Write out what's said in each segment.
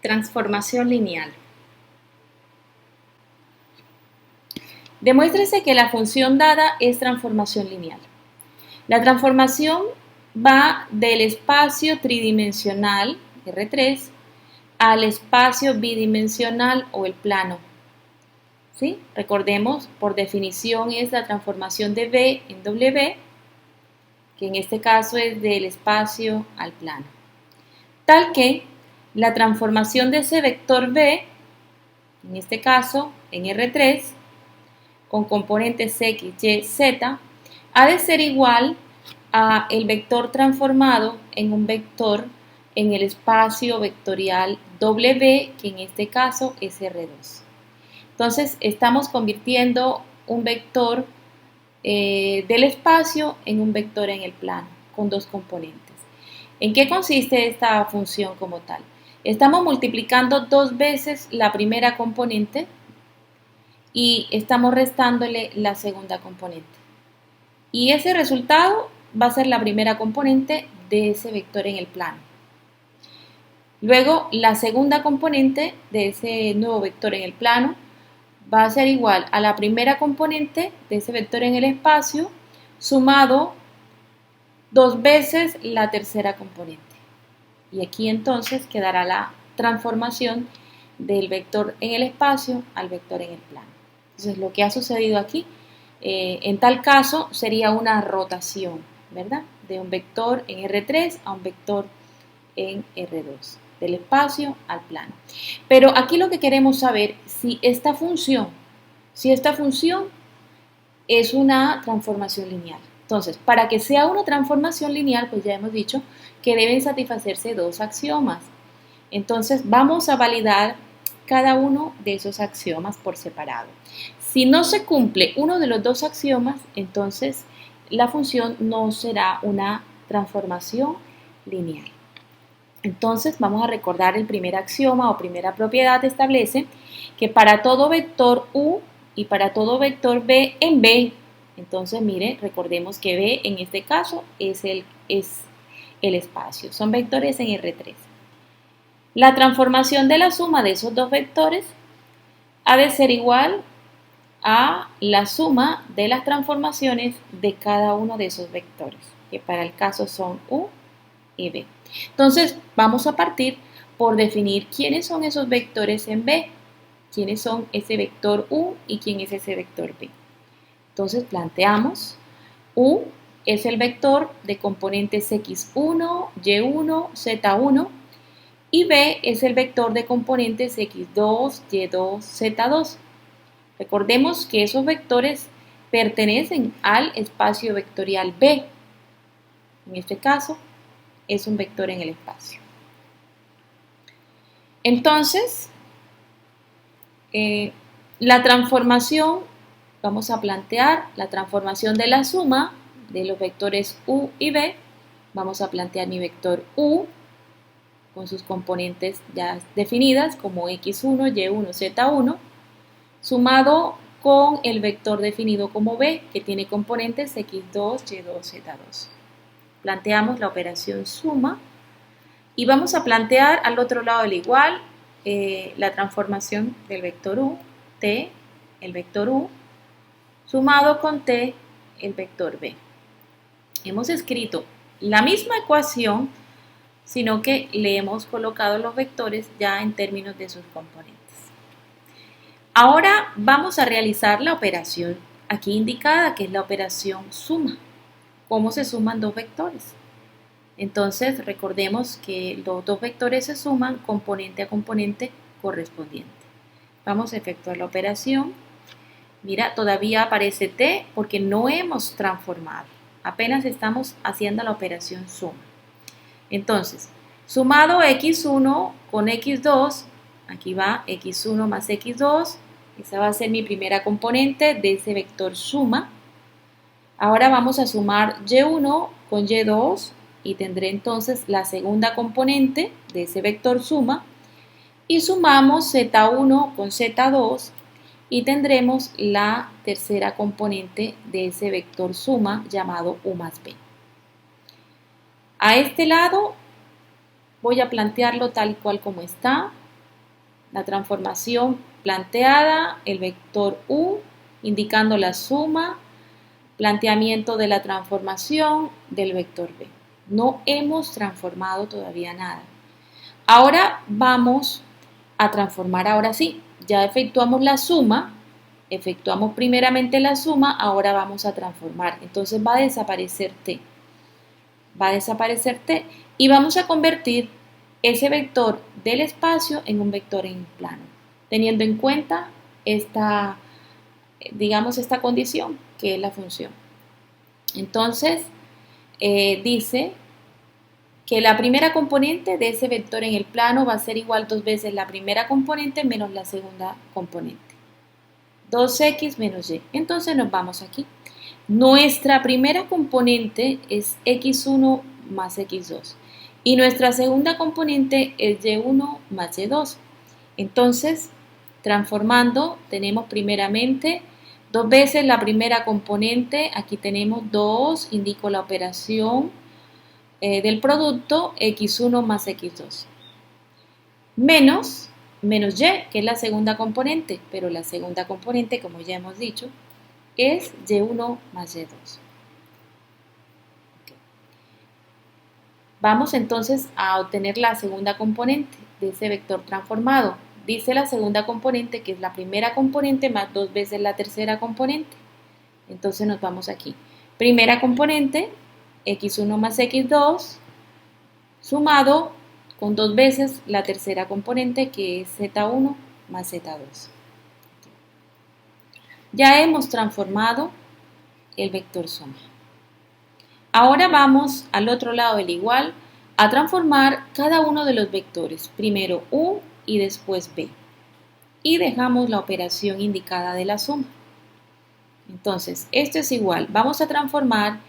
Transformación lineal. Demuéstrese que la función dada es transformación lineal. La transformación va del espacio tridimensional, R3, al espacio bidimensional o el plano. ¿Sí? Recordemos, por definición es la transformación de V en W, que en este caso es del espacio al plano. Tal que la transformación de ese vector V, en este caso en R3, con componentes X, Y, Z, ha de ser igual a el vector transformado en un vector en el espacio vectorial W, que en este caso es R2. Entonces, estamos convirtiendo un vector del espacio en un vector en el plano, con dos componentes. ¿En qué consiste esta función como tal? Estamos multiplicando dos veces la primera componente y estamos restándole la segunda componente. Y ese resultado va a ser la primera componente de ese vector en el plano. Luego, la segunda componente de ese nuevo vector en el plano va a ser igual a la primera componente de ese vector en el espacio sumado dos veces la tercera componente. Y aquí entonces quedará la transformación del vector en el espacio al vector en el plano. Entonces, lo que ha sucedido aquí, en tal caso, sería una rotación, ¿verdad? De un vector en R3 a un vector en R2, del espacio al plano. Pero aquí lo que queremos saber si esta función es una transformación lineal. Entonces, para que sea una transformación lineal, pues ya hemos dicho que deben satisfacerse dos axiomas. Entonces, vamos a validar cada uno de esos axiomas por separado. Si no se cumple uno de los dos axiomas, entonces la función no será una transformación lineal. Entonces, vamos a recordar el primer axioma o primera propiedad. Establece que para todo vector U y para todo vector B en B, entonces mire, recordemos que B en este caso es el espacio, son vectores en R3. La transformación de la suma de esos dos vectores ha de ser igual a la suma de las transformaciones de cada uno de esos vectores, que para el caso son U y B. Entonces, vamos a partir por definir quiénes son esos vectores en B, quiénes son ese vector U y quién es ese vector B. Entonces, planteamos, U es el vector de componentes X1, Y1, Z1, y B es el vector de componentes X2, Y2, Z2. Recordemos que esos vectores pertenecen al espacio vectorial B. En este caso, es un vector en el espacio. Entonces, la transformación, vamos a plantear la transformación de la suma de los vectores U y B. Vamos a plantear mi vector U con sus componentes ya definidas como X1, Y1, Z1, sumado con el vector definido como B, que tiene componentes X2, Y2, Z2. Planteamos la operación suma y vamos a plantear al otro lado del igual la transformación del vector U, T, el vector U, sumado con T, el vector B. Hemos escrito la misma ecuación, sino que le hemos colocado los vectores ya en términos de sus componentes. Ahora vamos a realizar la operación aquí indicada, que es la operación suma. ¿Cómo se suman dos vectores? Entonces, recordemos que los dos vectores se suman componente a componente correspondiente. Vamos a efectuar la operación. Mira, todavía aparece T porque no hemos transformado. Apenas estamos haciendo la operación suma. Entonces, sumado X1 con X2, aquí va X1 más X2, esa va a ser mi primera componente de ese vector suma. Ahora vamos a sumar Y1 con Y2 y tendré entonces la segunda componente de ese vector suma. Y sumamos Z1 con Z2 y tendremos la tercera componente de ese vector suma llamado U más B. A este lado voy a plantearlo tal y cual como está. La transformación planteada, el vector U, indicando la suma, planteamiento de la transformación del vector B. No hemos transformado todavía nada. Ahora vamos a transformar, ahora sí, ya efectuamos la suma, efectuamos primeramente la suma, ahora vamos a transformar. Entonces va a desaparecer T. Va a desaparecer T y vamos a convertir ese vector del espacio en un vector en plano, teniendo en cuenta esta, digamos, esta condición que es la función. Entonces, dice que la primera componente de ese vector en el plano va a ser igual 2 veces la primera componente menos la segunda componente. 2x menos y. Entonces nos vamos aquí. Nuestra primera componente es x1 más x2 y nuestra segunda componente es y1 más y2. Entonces, transformando, tenemos primeramente 2 veces la primera componente, aquí tenemos 2, indico la operación del producto x1 más x2, menos y, que es la segunda componente, pero la segunda componente, como ya hemos dicho, es y1 más y2. Okay. Vamos entonces a obtener la segunda componente de ese vector transformado. Dice la segunda componente que es la primera componente más 2 veces la tercera componente. Entonces nos vamos aquí. Primera componente, x1 más x2, sumado con 2 veces la tercera componente que es z1 más z2. Ya hemos transformado el vector suma. Ahora vamos al otro lado del igual a transformar cada uno de los vectores, primero u y después b. Y dejamos la operación indicada de la suma. Entonces, esto es igual. Vamos a transformar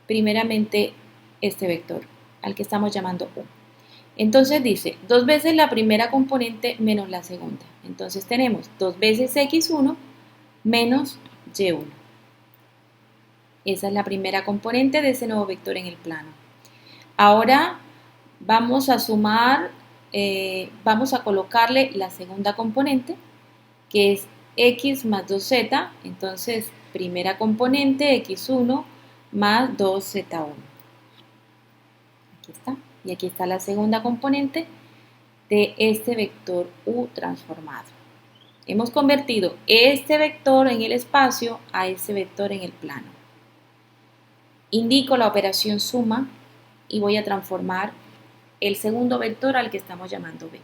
primeramente este vector, al que estamos llamando u. Entonces dice 2 veces la primera componente menos la segunda. Entonces tenemos 2 veces x1 menos y1. Esa es la primera componente de ese nuevo vector en el plano. Ahora vamos a sumar, vamos a colocarle la segunda componente, que es x más 2z. Entonces, primera componente, x1 más 2z1. Aquí está. Y aquí está la segunda componente de este vector u transformado. Hemos convertido este vector en el espacio a este vector en el plano. Indico la operación suma y voy a transformar el segundo vector al que estamos llamando b.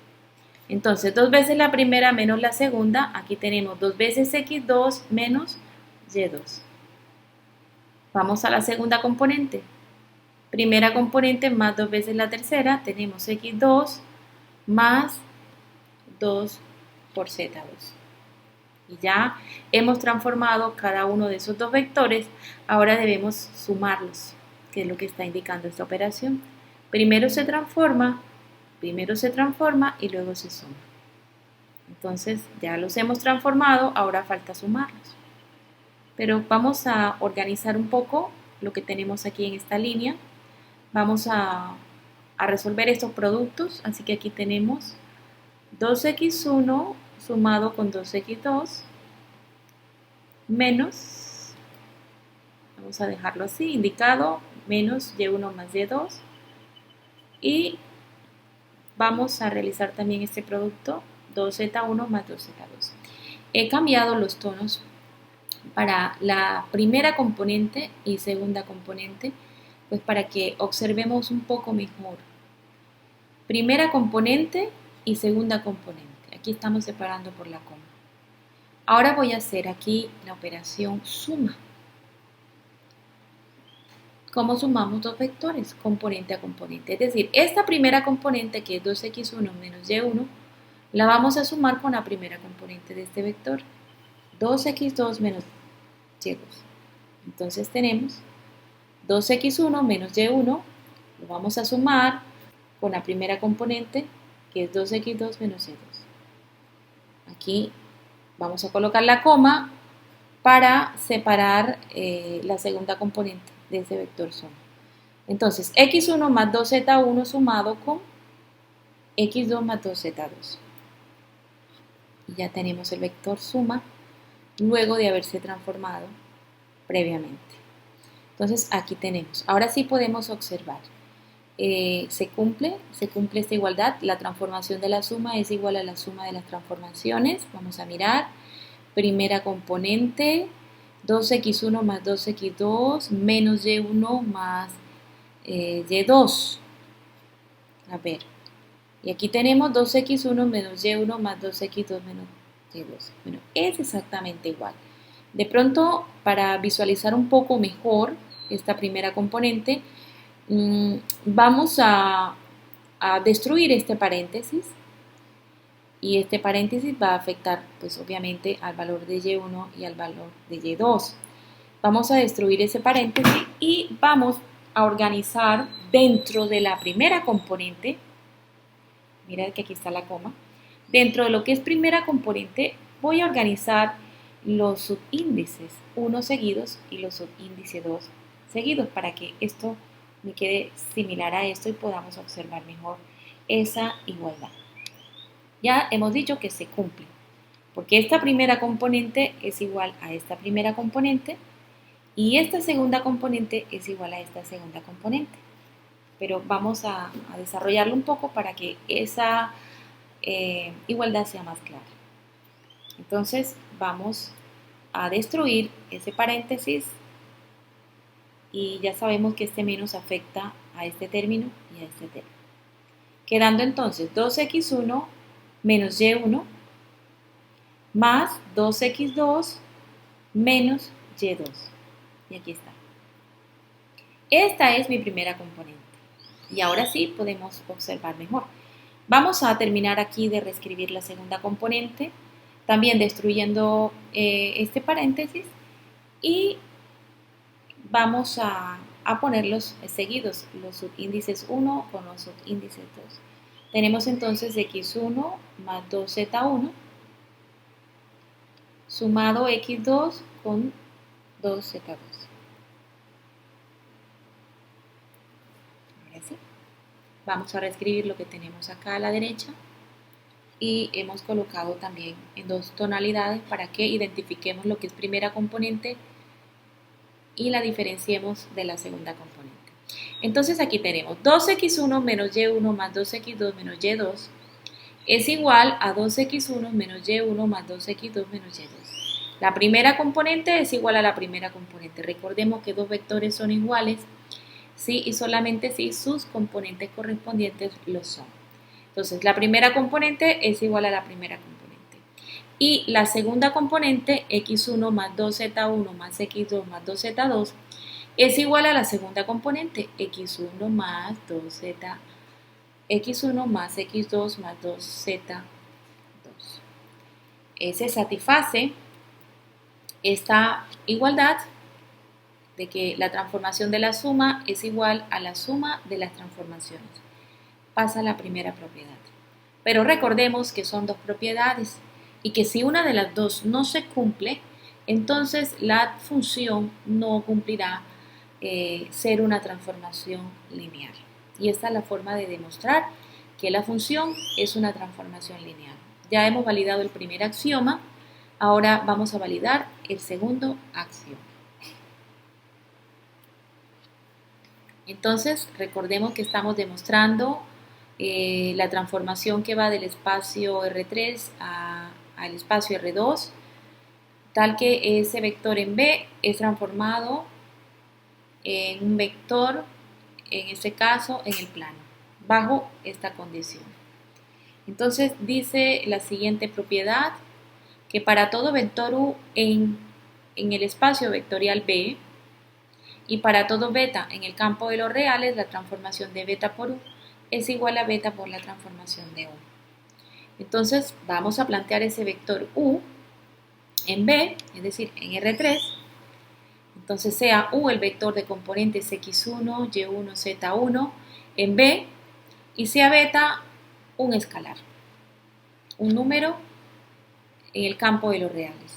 Entonces, 2 veces la primera menos la segunda, aquí tenemos 2 veces x2 menos y2. Vamos a la segunda componente. Primera componente más 2 veces la tercera, tenemos x2 más 2 por z2. Y ya hemos transformado cada uno de esos dos vectores, ahora debemos sumarlos, que es lo que está indicando esta operación. Primero se transforma y luego se suma. Entonces ya los hemos transformado, ahora falta sumarlos. Pero vamos a organizar un poco lo que tenemos aquí en esta línea. Vamos a resolver estos productos, así que aquí tenemos 2x1 sumado con 2x2 menos, vamos a dejarlo así, indicado, menos y1 más y2, y vamos a realizar también este producto 2z1 más 2z2. He cambiado los tonos para la primera componente y segunda componente, pues para que observemos un poco mejor. Primera componente y segunda componente. Aquí estamos separando por la coma. Ahora voy a hacer aquí la operación suma. ¿Cómo sumamos dos vectores? Componente a componente. Es decir, esta primera componente, que es 2x1 menos y1, la vamos a sumar con la primera componente de este vector, 2x2 menos y2. Entonces tenemos 2x1 menos y1, lo vamos a sumar con la primera componente, que es 2x2 menos y2. Aquí vamos a colocar la coma para separar la segunda componente de ese vector suma. Entonces, x1 más 2z1 sumado con x2 más 2z2. Y ya tenemos el vector suma luego de haberse transformado previamente. Entonces aquí tenemos. Ahora sí podemos observar. Se cumple esta igualdad. La transformación de la suma es igual a la suma de las transformaciones. Vamos a mirar. Primera componente, 2x1 más 2x2 menos y1 más y2. A ver, y aquí tenemos 2x1 menos y1 más 2x2 menos y2. Bueno, es exactamente igual. De pronto, para visualizar un poco mejor esta primera componente, vamos a destruir este paréntesis. Y este paréntesis va a afectar, pues obviamente, al valor de y1 y al valor de y2. Vamos a destruir ese paréntesis y vamos a organizar dentro de la primera componente, mira que aquí está la coma, dentro de lo que es primera componente voy a organizar los subíndices 1 seguidos y los subíndices 2 seguidos para que esto me quede similar a esto y podamos observar mejor esa igualdad. Ya hemos dicho que se cumple, porque esta primera componente es igual a esta primera componente y esta segunda componente es igual a esta segunda componente. Pero vamos a desarrollarlo un poco para que esa igualdad sea más clara. Entonces vamos a destruir ese paréntesis y ya sabemos que este menos afecta a este término y a este término. Quedando entonces 2x1 menos y1 más 2x2 menos y2. Y aquí está. Esta es mi primera componente. Y ahora sí podemos observar mejor. Vamos a terminar aquí de reescribir la segunda componente, también destruyendo este paréntesis y vamos a ponerlos seguidos, los subíndices 1 con los subíndices 2. Tenemos entonces x1 más 2z1 sumado x2 con 2z2. Ahora sí, vamos a reescribir lo que tenemos acá a la derecha y hemos colocado también en dos tonalidades para que identifiquemos lo que es primera componente y la diferenciemos de la segunda componente. Entonces aquí tenemos 2x1 menos y1 más 2x2 menos y2 es igual a 2x1 menos y1 más 2x2 menos y2. La primera componente es igual a la primera componente. Recordemos que dos vectores son iguales si y solamente si sus componentes correspondientes lo son. Entonces, la primera componente es igual a la primera componente. Y la segunda componente, x1 más 2z1 más x2 más 2z2, es igual a la segunda componente, x1 más 2z, x1 más x2 más 2z2. Se satisface esta igualdad de que la transformación de la suma es igual a la suma de las transformaciones. Pasa la primera propiedad. Pero recordemos que son dos propiedades y que si una de las dos no se cumple, entonces la función no cumplirá ser una transformación lineal. Y esta es la forma de demostrar que la función es una transformación lineal. Ya hemos validado el primer axioma, ahora vamos a validar el segundo axioma. Entonces, recordemos que estamos demostrando la transformación que va del espacio R3 al espacio R2, tal que ese vector en B es transformado en un vector, en este caso, en el plano, bajo esta condición. Entonces, dice la siguiente propiedad, que para todo vector U en el espacio vectorial B, y para todo beta en el campo de los reales, la transformación de beta por U es igual a beta por la transformación de U. Entonces vamos a plantear ese vector U en B, es decir, en R3. Entonces sea U el vector de componentes x1, y1, z1 en B y sea beta un escalar, un número en el campo de los reales.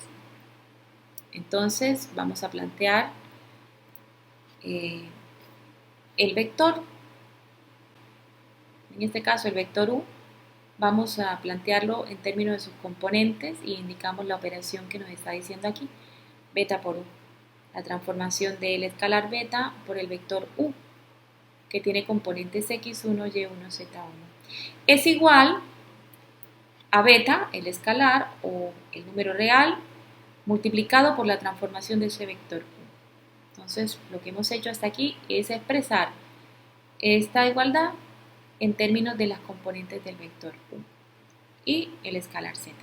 Entonces vamos a plantear el vector, en este caso el vector U, vamos a plantearlo en términos de sus componentes y indicamos la operación que nos está diciendo aquí, beta por u. La transformación del escalar beta por el vector u, que tiene componentes x1, y1, z1. Es igual a beta, el escalar o el número real, multiplicado por la transformación de ese vector u. Entonces, lo que hemos hecho hasta aquí es expresar esta igualdad en términos de las componentes del vector u y el escalar z.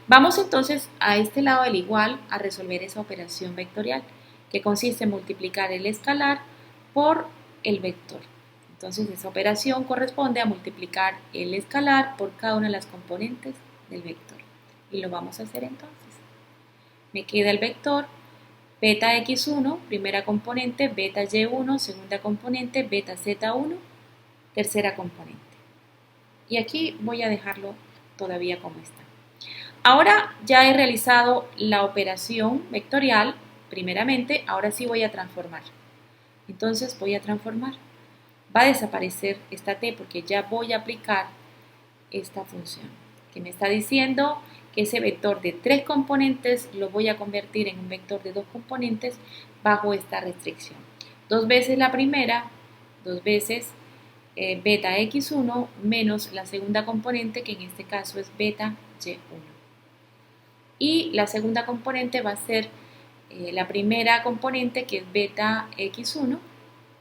Vamos entonces a este lado del igual a resolver esa operación vectorial, que consiste en multiplicar el escalar por el vector. Entonces esa operación corresponde a multiplicar el escalar por cada una de las componentes del vector. Y lo vamos a hacer entonces. Me queda el vector beta x1, primera componente, beta y1, segunda componente, beta z1, tercera componente. Y aquí voy a dejarlo todavía como está. Ahora ya he realizado la operación vectorial, primeramente, ahora sí voy a transformar. Entonces voy a transformar. Va a desaparecer esta t porque ya voy a aplicar esta función, que me está diciendo que ese vector de 3 componentes lo voy a convertir en un vector de 2 componentes bajo esta restricción. 2 veces la primera, 2 veces beta x1 menos la segunda componente, que en este caso es beta y1. Y la segunda componente va a ser la primera componente, que es beta x1,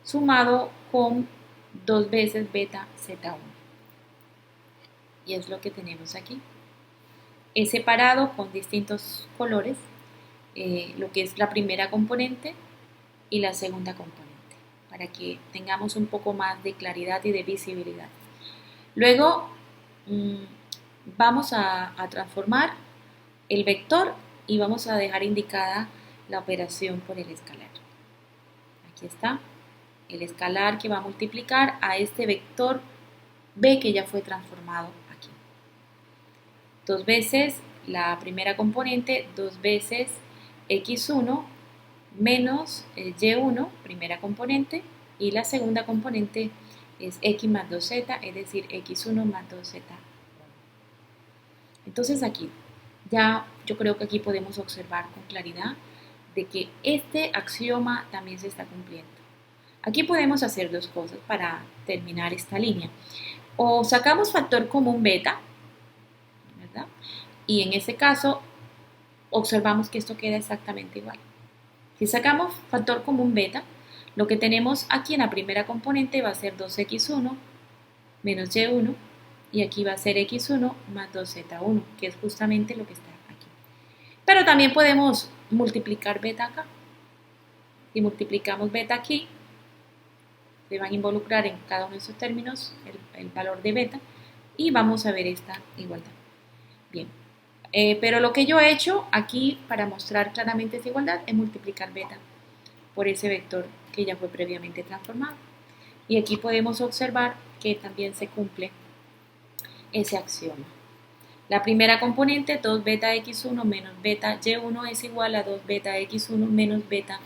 sumado con 2 veces beta z1. Y es lo que tenemos aquí. He separado con distintos colores lo que es la primera componente y la segunda componente, para que tengamos un poco más de claridad y de visibilidad. Luego vamos a transformar el vector y vamos a dejar indicada la operación por el escalar. Aquí está el escalar que va a multiplicar a este vector b que ya fue transformado aquí. 2 veces la primera componente, 2 veces x1 menos y1, primera componente, y la segunda componente es x más 2z, es decir, x1 más 2z. Entonces aquí, ya yo creo que aquí podemos observar con claridad de que este axioma también se está cumpliendo. Aquí podemos hacer dos cosas para terminar esta línea. O sacamos factor común beta, ¿verdad? Y en ese caso observamos que esto queda exactamente igual. Si sacamos factor común beta, lo que tenemos aquí en la primera componente va a ser 2x1 menos y1, y aquí va a ser x1 más 2z1, que es justamente lo que está aquí. Pero también podemos multiplicar beta acá. Si multiplicamos beta aquí, se van a involucrar en cada uno de esos términos el valor de beta y vamos a ver esta igualdad. Bien, pero lo que yo he hecho aquí para mostrar claramente esa igualdad es multiplicar beta por ese vector que ya fue previamente transformado. Y aquí podemos observar que también se cumple ese axioma. La primera componente, 2 beta x1 menos beta y1, es igual a 2 beta x1 menos beta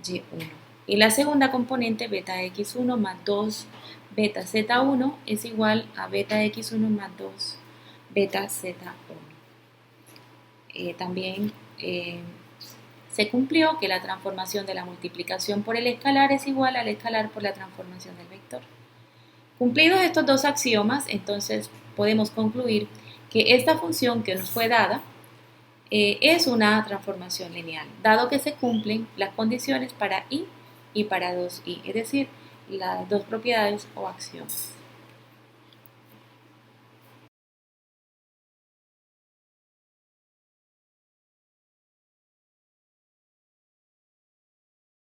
y1. Y la segunda componente, beta x1 más 2 beta z1, es igual a beta x1 más 2 beta z1. También se cumplió que la transformación de la multiplicación por el escalar es igual al escalar por la transformación del vector. Cumplidos estos dos axiomas, entonces podemos concluir que esta función que nos fue dada es una transformación lineal, dado que se cumplen las condiciones para i y para 2i, es decir, las dos propiedades o axiomas.